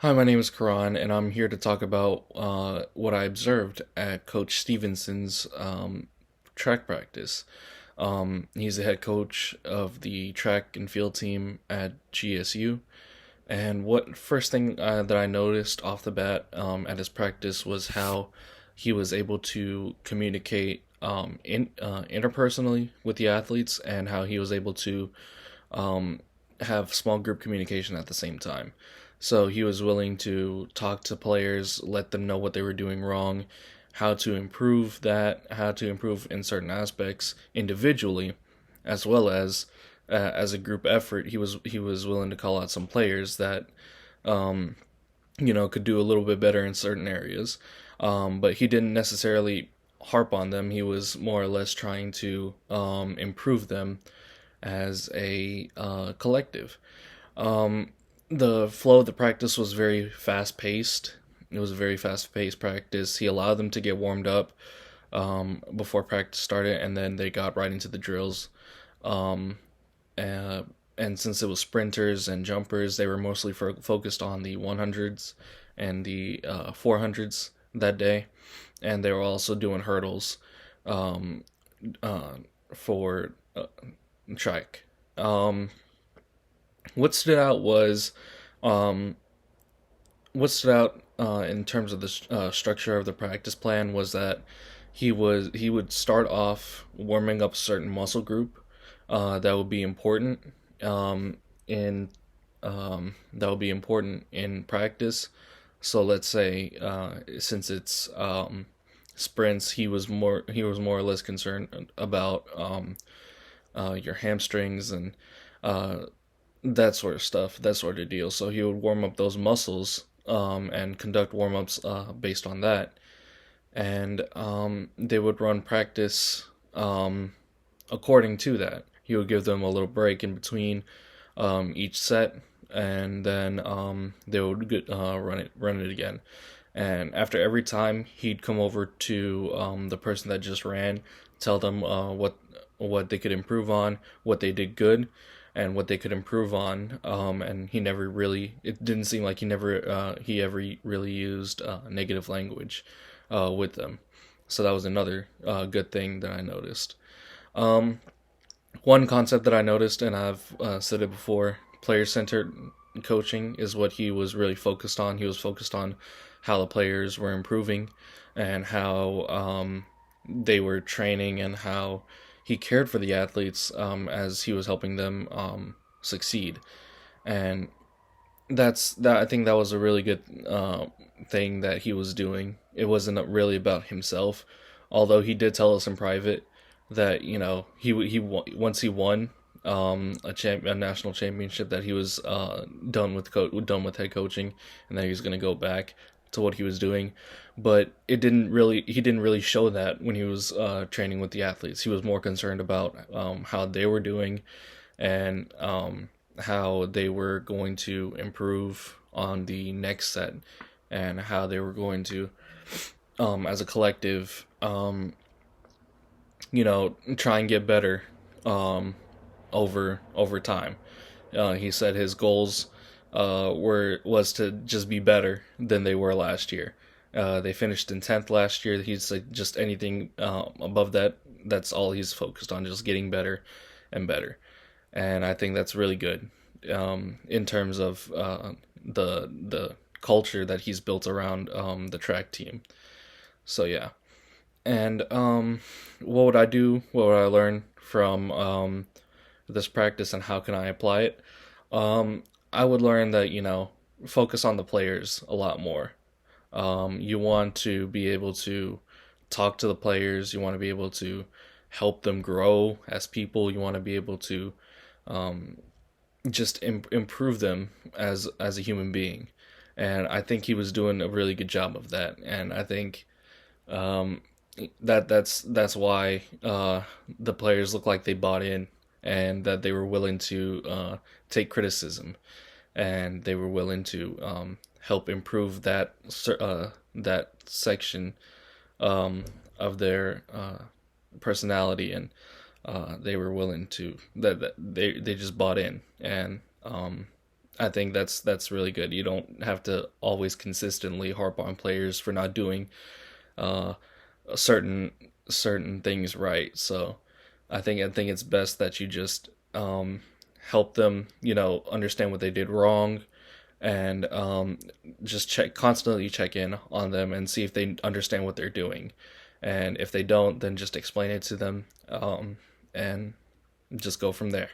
Hi, my name is Karan, and I'm here to talk about what I observed at Coach Stevenson's track practice. He's the head coach of the track and field team at GSU. And what first thing that I noticed off the bat at his practice was how he was able to communicate interpersonally with the athletes, and how he was able to um, have small group communication at the same time. So he was willing to talk to players, let them know what they were doing wrong, how to improve that, how to improve in certain aspects individually, as well as a group effort. He was willing to call out some players that um, could do a little bit better in certain areas, but he didn't necessarily harp on them. He was more or less trying to improve them as a collective. Um, the flow of the practice was very fast paced. It was a very fast paced practice. He allowed them to get warmed up before practice started, and then they got right into the drills. Um, uh, and since it was sprinters and jumpers, they were mostly focused on the 100s and the 400s that day, and they were also doing hurdles um, uh, for track. Um, what stood out was um, what stood out in terms of the structure of the practice plan was that he would start off warming up a certain muscle group that would be important um, in that would be important in practice. So let's say since it's sprints, he was more or less concerned about your hamstrings and uh, that sort of stuff, that sort of deal. So he would warm up those muscles and conduct warm ups based on that. And they would run practice according to that. He would give them a little break in between each set, and then they would run it again. And after every time, he'd come over to the person that just ran, tell them what they could improve on, what they did good, and what they could improve on. And he never really. It didn't seem like he ever really used negative language with them. So that was another good thing that I noticed. Um, One concept that I noticed, and I've said it before, player centered coaching is what he was really focused on. He was focused on how the players were improving and how they were training, and how he cared for the athletes as he was helping them succeed. And I think that was a really good thing that he was doing. It wasn't really about himself, although he did tell us in private that once he won a national championship, that he was done with head coaching, and that he was going to go back to what he was doing. But he didn't really show that when he was training with the athletes. He was more concerned about how they were doing, and how they were going to improve on the next set, and how they were going to as a collective try and get better over time. He said his goals were was to just be better than they were last year. They finished in 10th last year. He's like, just anything above that. That's all he's focused on, just getting better and better. And I think that's really good in terms of the culture that he's built around the track team. So yeah. And what would I do? What would I learn from this practice, and how can I apply it? I would learn that, focus on the players a lot more. You want to be able to talk to the players. You want to be able to help them grow as people. You want to be able to um, just improve them as a human being. And I think he was doing a really good job of that. And I think um, that's why the players look like they bought in, and that they were willing to take criticism, and they were willing to help improve that section of their personality, and they were willing to that they just bought in, and I think that's really good. You don't have to always consistently harp on players for not doing uh, certain certain things right. So I think it's best that you just help them, understand what they did wrong, and just constantly check in on them and see if they understand what they're doing. And if they don't, then just explain it to them, and just go from there.